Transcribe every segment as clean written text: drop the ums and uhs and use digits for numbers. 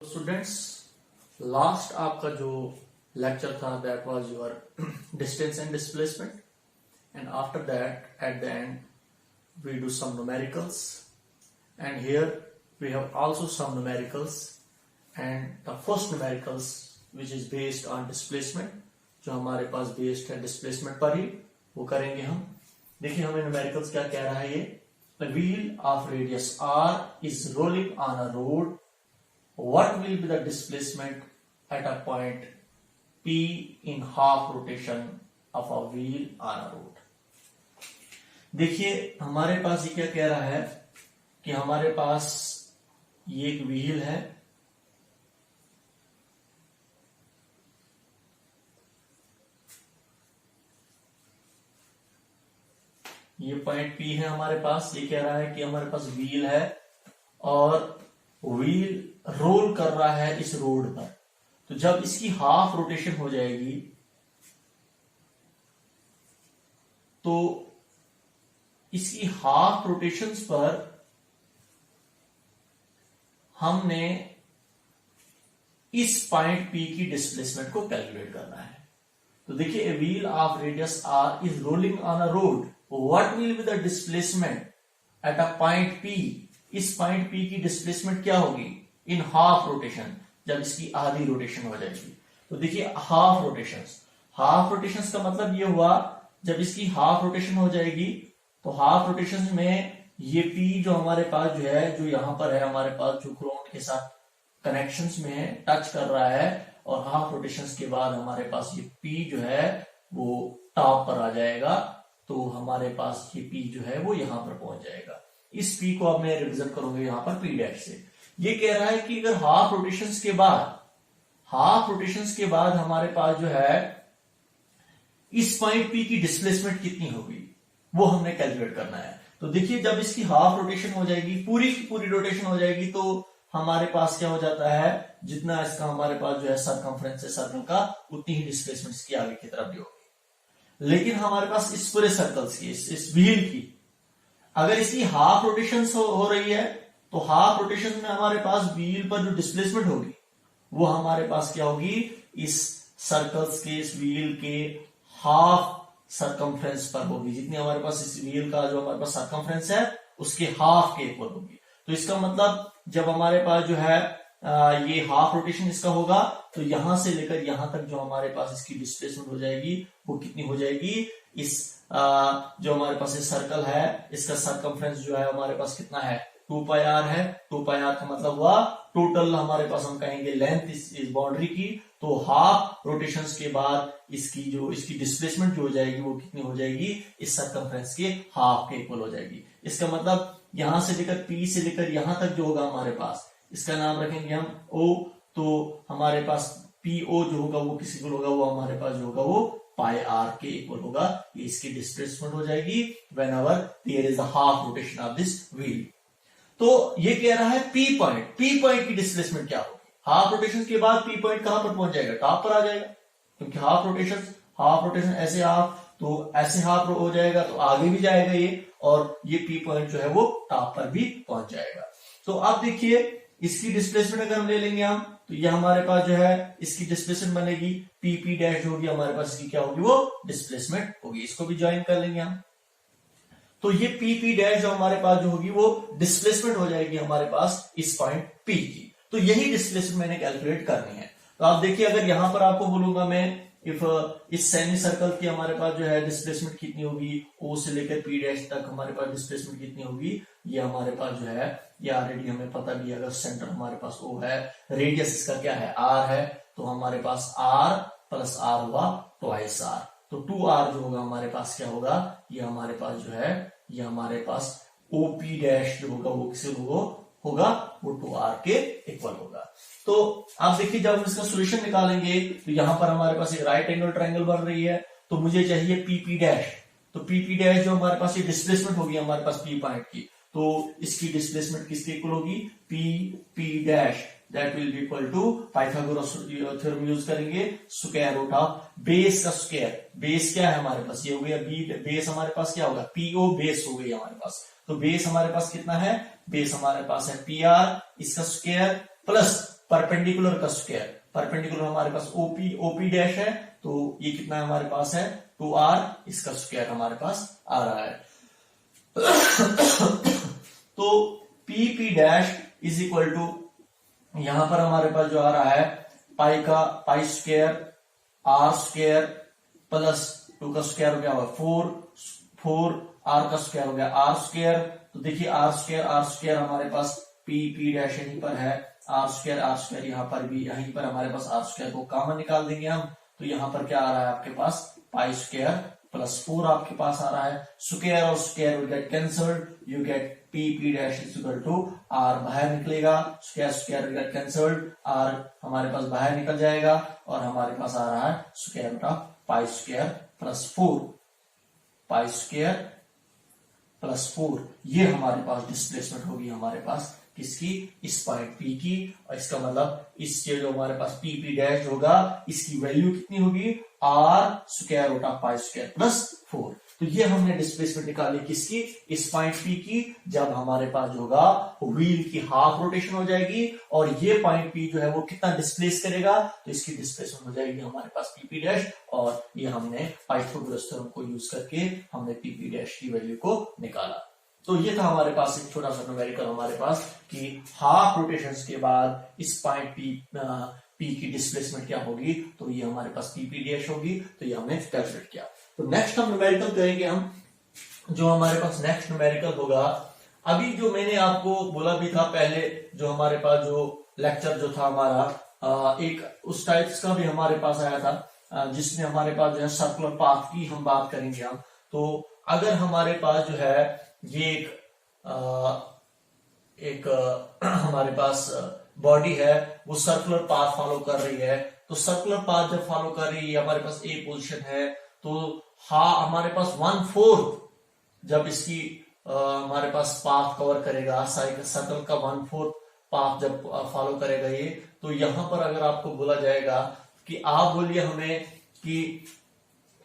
Students, last आपका जो lecture था that was your distance and displacement, and after that at the end we do some numericals, and here we have also some numericals, and the first numericals which is based on displacement, जो हमारे पास based है displacement पर ही, वो करेंगे हम। देखिए हमें numericals क्या कह रहा है ये, the wheel of radius r is rolling on a road, what will be the displacement at a point p in half rotation of a wheel on a road। देखिए हमारे पास ये क्या कह रहा है कि हमारे पास ये एक व्हील है, ये पॉइंट P है हमारे पास। ये कह रहा है कि हमारे पास व्हील है और व्हील रोल कर रहा है इस रोड पर, तो जब इसकी हाफ रोटेशन हो जाएगी तो इसकी हाफ रोटेशंस पर हमने इस पॉइंट P की डिस्प्लेसमेंट को कैलकुलेट करना है। तो देखिए a wheel of radius r is rolling on a road, what will be the displacement at a point P। इस पॉइंट P की डिस्प्लेसमेंट क्या होगी इन हाफ रोटेशन, जब इसकी आधी रोटेशन हो जाएगी। तो देखिए हाफ रोटेशंस का मतलब ये हुआ जब इसकी हाफ रोटेशन हो जाएगी तो हाफ रोटेशन में ये P जो हमारे पास जो है, जो यहां पर है हमारे पास, जो ग्राउंड के साथ कनेक्शंस में टच कर रहा है, और हाफ रोटेशंस के बाद हमारे पास ये P जो है वो टॉप पर आ जाएगा, तो हमारे पास ये P जो है वो यहां पर पहुंच जाएगा। इस P को अब मैं रिप्रेजेंट करूंगा यहां पर P डैश से। ये कह रहा है कि अगर हाफ रोटेशंस के बाद हमारे पास जो है इस पॉइंट P की डिस्प्लेसमेंट कितनी होगी वो हमने कैलकुलेट करना है। तो देखिए जब इसकी हाफ रोटेशन हो जाएगी, पूरी की पूरी रोटेशन हो जाएगी, तो हमारे पास क्या हो जाता है, जितना इसका हमारे पास जो है सरकमफ्रेंस है सर्कल का, उतनी ही डिस्प्लेसमेंट इसकी आगे की तरफ भी होगी। लेकिन हमारे पास इस पूरे सर्कल्स की, इस व्हील की, अगर इसकी हाफ रोटेशन हो रही है तो हाफ रोटेशन में हमारे पास व्हील पर जो डिस्प्लेसमेंट होगी वो हमारे पास क्या होगी, इस सर्कल्स के, इस व्हील के हाफ सरकमफ्रेंस पर होगी। जितनी हमारे पास इस व्हील का जो हमारे पास सरकमफ्रेंस है उसके हाफ के इक्वल होगी। तो इसका मतलब जब हमारे पास जो है ये हाफ रोटेशन इसका होगा, तो यहां से लेकर यहां तक जो हमारे पास इसकी डिस्प्लेसमेंट हो जाएगी वो कितनी हो जाएगी, इस जो हमारे पास ये सर्कल है इसका सरकमफ्रेंस जो है हमारे पास कितना है, 2πr है। 2πr का मतलब हुआ टोटल हमारे पास हम कहेंगे लेंथ इस बाउंड्री की, तो हाफ रोटेशंस के बाद इसकी डिस्प्लेसमेंट जो हो जाएगी वो कितनी हो जाएगी, इस सरकमफ्रेंस के हाफ के इक्वल हो जाएगी। इसका मतलब यहां से लेकर P से लेकर यहां तक जो होगा हमारे पास, इसका नाम रखेंगे हम O, तो हमारे पास PO जो होगा वो किस इक्वल होगा, वो हमारे पास जो होगा वो πr के इक्वल होगा। ये इसकी डिस्प्लेसमेंट हो जाएगी whenever there is a half rotation of this wheel। तो ये कह रहा है P पॉइंट की डिस्प्लेसमेंट क्या होगी, हाफ रोटेशन के बाद P पॉइंट कहां पर पहुंच जाएगा, टॉप पर आ जाएगा, क्योंकि हाफ रोटेशन ऐसे हाफ, तो ऐसे हाफ हो जाएगा तो आगे भी जाएगा ये, और ये P पॉइंट जो है वो टॉप पर भी पहुंच जाएगा। तो अब देखिए इसकी डिस्प्लेसमेंट अगर हम ले लेंगे हम, तो ये हमारे पास जो है इसकी डिस्प्लेसमेंट बनेगी P डैश होगी, हमारे पास इसकी क्या होगी, वो डिस्प्लेसमेंट होगी। इसको भी ज्वाइन कर लेंगे हम, तो ये P डैश जो हमारे पास जो होगी वो डिस्प्लेसमेंट हो जाएगी हमारे पास इस पॉइंट P की। तो यही डिस्प्लेसमेंट मैंने कैलकुलेट करनी है। तो आप देखिए अगर यहां पर आपको बोलूंगा मैं, इफ इस सेमी सर्कल की हमारे पास जो है डिस्प्लेसमेंट कितनी होगी, O से लेकर P डैश तक हमारे पास डिस्प्लेसमेंट कितनी होगी, ये हमारे पास जो है ये ऑलरेडी हमें पता भी है। अगर सेंटर हमारे पास O है, रेडियस इसका क्या है, R है, तो हमारे पास R प्लस R हुआ ट्वाइस R, तो 2R जो होगा हमारे पास क्या होगा, ये हमारे पास जो है ये हमारे पास OP डैश जो होगा वो किसे होगा वो 2R के इक्वल होगा। तो आप देखिए जब हम इसका सॉल्यूशन निकालेंगे तो यहां पर हमारे पास एक राइट एंगल ट्रायंगल बन रही है, तो मुझे चाहिए PP डैश। तो PP डैश जो हमारे पास ये डिस्प्लेसमेंट होगी हमारे पास P पॉइंट की, तो इसकी डिस्प्लेसमेंट किसके इक्वल होगी, P dash, that will be equal to Pythagoras theorem use करेंगे, स्क्वायर रूट ऑफ बेस का स्क्वायर। बेस क्या है हमारे पास, ये हो गया B, बेस हमारे पास क्या होगा, PO बेस हो गई हमारे पास। तो बेस हमारे पास कितना है, बेस हमारे पास है PR, इसका स्क्वायर प्लस परपेंडिकुलर का स्क्वायर, परपेंडिकुलर हमारे पास ओपी, ओपी डैश है, तो ये कितना हमारे पास है 2r, इसका स्क्वायर हमारे पास आ रहा है। तो P P dash is equal to, यहां पर हमारे पास जो आ रहा है पाई का pi square r square plus 2 का स्क्वायर हो गया 4 आर का स्क्वायर हो गया आर स्क्वायर। तो देखिए आर स्क्वायर हमारे पास पी पी डैश यहीं पर है, आर स्क्वायर यहाँ पर भी, यहीं पर हमारे पास आर स्क्वायर को कॉमन निकाल देंगे हम, तो यहाँ पर क्या आ रहा है आपके पास पाई स्क्वायर प्लस 4 आपके पास आ रहा है। स्क्वायर और square will get cancelled, you get P P dash is equal to r, बाहर निकलेगा, square will get cancelled, r हमारे पास बाहर निकल जाएगा और हमारे पास आ रहा है square root of pi square plus 4, pi square plus 4। ये हमारे पास डिस्प्लेसमेंट होगी हमारे पास किसकी, इस पॉइंट पी की, और इसका मतलब इसके जो हमारे पास पी पी डैश होगा इसकी वैल्यू कितनी होगी r square root of pi square plus 4। तो ये हमने डिस्प्लेसमेंट निकाली किसकी, इस पॉइंट पी की, जब हमारे पास जो होगा व्हील की हाफ रोटेशन हो जाएगी और ये पॉइंट पी जो है वो कितना डिस्प्लेस करेगा, तो इसकी डिस्प्लेसमेंट हो जाएगी हमारे पास पी पी डैश, और ये हमने पाइथागोरस थ्योरम को यूज करके हमने पी पी डैश की वैल्यू को निकाला। तो ये था हमारे पास एक छोटा सा न्यूमेरिकल हमारे पास कि हाफ रोटेशंस के बाद इस पॉइंट पी की डिस्प्लेसमेंट क्या होगी, तो ये हमारे पास पी पी डैश होगी, तो ये हमने कैलकुलेट किया। तो नेक्स्ट हम न्यूमेरिकल करेंगे, हम जो हमारे पास नेक्स्ट न्यूमेरिकल होगा, अभी जो मैंने आपको बोला भी था पहले, जो हमारे पास जो लेक्चर जो था हमारा एक उस टाइप्स का भी हमारे पास आया था जिसमें हमारे पास जो है सर्कुलर पाथ की हम बात करेंगे हम। तो अगर हमारे पास जो है ये एक हमारे पास बॉडी है वो सर्कुलर पाथ फॉलो कर रही है, तो सर्कुलर पाथ जब फॉलो कर रही है हमारे पास ए पोजीशन है, तो हमारे पास 1/4 जब इसकी हमारे पास पाथ कवर करेगा, सर्कल का 1/4 पाथ जब फॉलो करेगा ये, तो यहां पर अगर आपको बोला जाएगा कि आप बोलिए हमें कि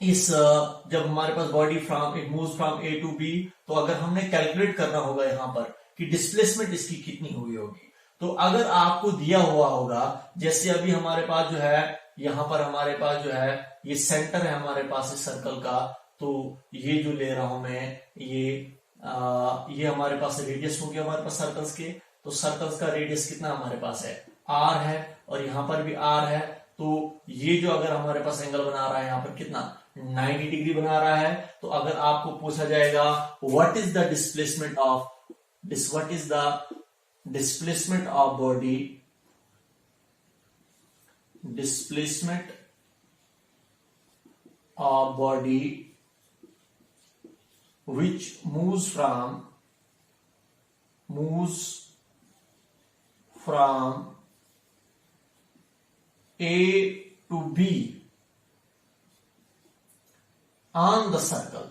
इस जब हमारे पास body from it moves from A to B, तो अगर हमने कैलकुलेट करना होगा यहाँ पर कि डिस्प्लेसमेंट इसकी कितनी हुई होगी, तो अगर आपको दिया हुआ होगा, जैसे अभी हमारे पास जो है यहाँ पर हमारे पास जो है ये सेंटर है हमारे पास इस सर्कल का, तो ये जो ले रहा हूं मैं ये हमारे पास रेडियस हो गया हमारे पास सर्कल्स के, तो सर्कल्स का रेडियस कितना हमारे पास है आर है, और यहाँ पर भी आर है, तो ये जो अगर हमारे पास एंगल बना रहा है यहाँ पर कितना 90 डिग्री बना रहा है। तो अगर आपको पूछा जाएगा what is the displacement of body, displacement of body which moves from A to B on the circle,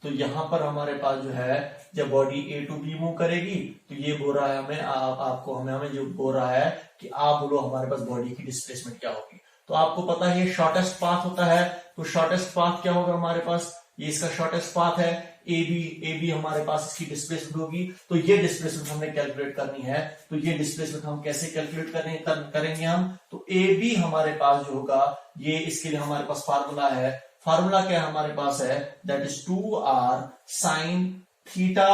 तो यहां पर हमारे पास जो है जब body A to B move करेगी, तो ये बोल रहा है हमें आपको हमें जो बोल रहा है कि आप बोलो हमारे पास बॉडी की डिस्प्लेसमेंट क्या होगी। तो आपको पता है शॉर्टेस्ट पाथ होता है, तो शॉर्टेस्ट पाथ क्या होगा हमारे पास, ये इसका शॉर्टेस्ट पाथ है ए बी हमारे पास इसकी डिस्प्लेसमेंट होगी। तो ये डिस्प्लेसमेंट हमने कैलकुलेट करनी है, तो ये डिस्प्लेसमेंट हम कैसे कैलकुलेट करेंगे हम, तो ए बी हमारे पास जो होगा ये इसके लिए हमारे पास फार्मूला है, फार्मूला क्या हमारे पास है, that is 2r sin theta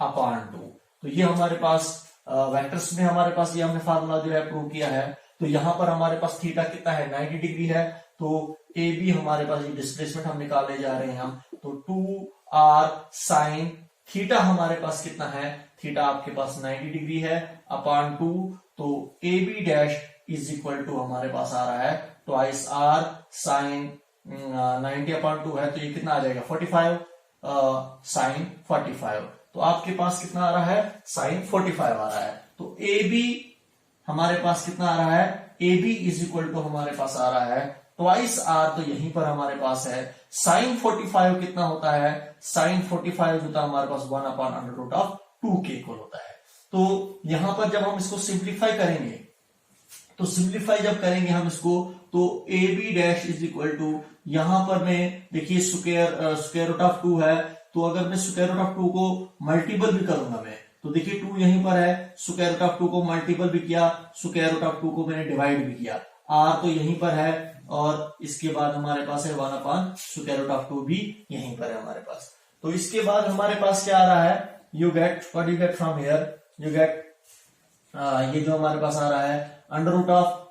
upon 2। तो ये हमारे पास वेक्टर्स में हमारे पास ये हमने फार्मूला जो है प्रूव किया है। तो यहां पर हमारे पास थीटा कितना है 90 डिग्री है, तो ए बी हमारे पास ये डिस्प्लेसमेंट हम निकालने जा रहे हैं हम, तो 2r sin थीटा हमारे पास कितना है, थीटा आपके पास 90 डिग्री है अपॉन 2, तो A B dash is equal to हमारे पास आ रहा है ट्वाइस r sin 90 अपॉन 2 है, तो ये कितना आ जाएगा 45 sin 45, तो आपके पास कितना आ रहा है sin 45 आ रहा है। तो ए बी हमारे पास कितना आ रहा है, A B is equal to हमारे पास आ रहा है ट्वाइस आर, तो यहीं पर हमारे पास है sin 45 कितना होता है, sin 45 जो था हमारे पास 1 अपॉन अंडर रूट ऑफ 2 के इक्वल होता है। तो यहां पर जब हम इसको सिंप्लीफाई करेंगे, तो सिंप्लीफाई जब करेंगे हम इसको, तो A B dash is equal to, यहां पर मैं देखिए स्क्वायर रूट ऑफ 2 है, तो अगर मैं स्क्वायर रूट ऑफ 2 को मल्टीपल भी करूंगा मैं, तो देखिए 2 यहीं पर है, स्क्वायर रूट ऑफ 2 को मल्टीपल भी किया, स्क्वायर रूट ऑफ 2 को मैंने डिवाइड भी किया, r तो यहीं पर है और इसके बाद हमारे पास है 1 अपॉन स्क्वायर रूट ऑफ 2 भी यहीं पर है हमारे पास। तो इसके बाद हमारे पास क्या आ रहा है, you get what you get from here, you get ये जो हमारे पास आ रहा है under root of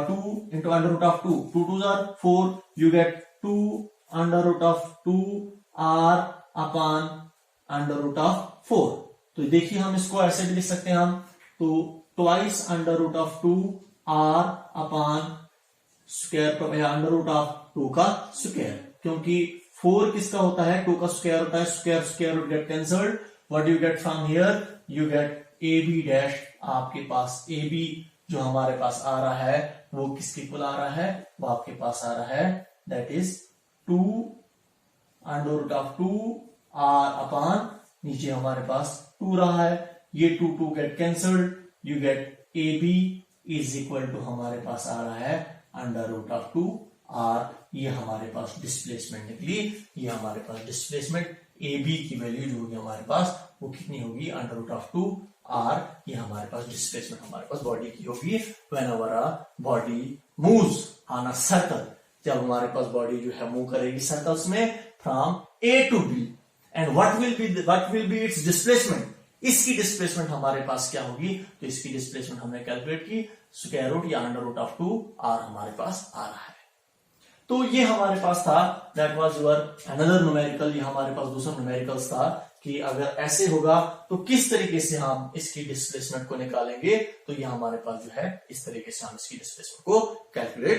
2 into under root of 2, 2 2 are 4, you get 2 under root of 2 r upon under root of 4। तो देखिए हम इसको ऐसे भी लिख सकते हैं हम, तो twice under root of 2 r upon square under root of 2 का स्क्वायर, क्योंकि 4 किसका होता है, 2 का स्क्वायर होता है, square square root get cancelled, what you get from here, you get A B dash, आपके पास ए बी जो हमारे पास आ रहा है वो किसके इक्वल आ रहा है, वो आपके पास आ रहा है that is 2 under root of 2 r upon नीचे हमारे पास 2 रहा है, ये 2 2 get cancelled, you get A B is equal to हमारे पास आ रहा है अंडर रूट ऑफ 2 r, ये हमारे पास डिस्प्लेसमेंट निकली, ये हमारे पास डिस्प्लेसमेंट ए बी की वैल्यू जो होगी हमारे पास वो कितनी होगी, अंडर रूट ऑफ 2 r, ये हमारे पास डिस्प्लेसमेंट हमारे पास बॉडी की होगी whenever a body moves on a circle, जब हमारे पास बॉडी जो है मूव करेगी सर्कल्स में from A to B, and what will be its displacement, इसकी डिस्प्लेसमेंट हमारे पास क्या होगी, तो इसकी डिस्प्लेसमेंट हमने कैलकुलेट की, स्क्वायर रूट या अंडर रूट ऑफ 2 r हमारे पास आ रहा है। तो ये हमारे पास था, that was your another numerical, ये हमारे पास दूसरा न्यूमेरिकल्स था कि अगर ऐसे होगा तो किस तरीके से हम इसकी डिस्प्लेसमेंट को निकालेंगे, तो ये हमारे पास जो है इस तरीके से हम इसकी डिस्प्लेसमेंट को कैलकुलेट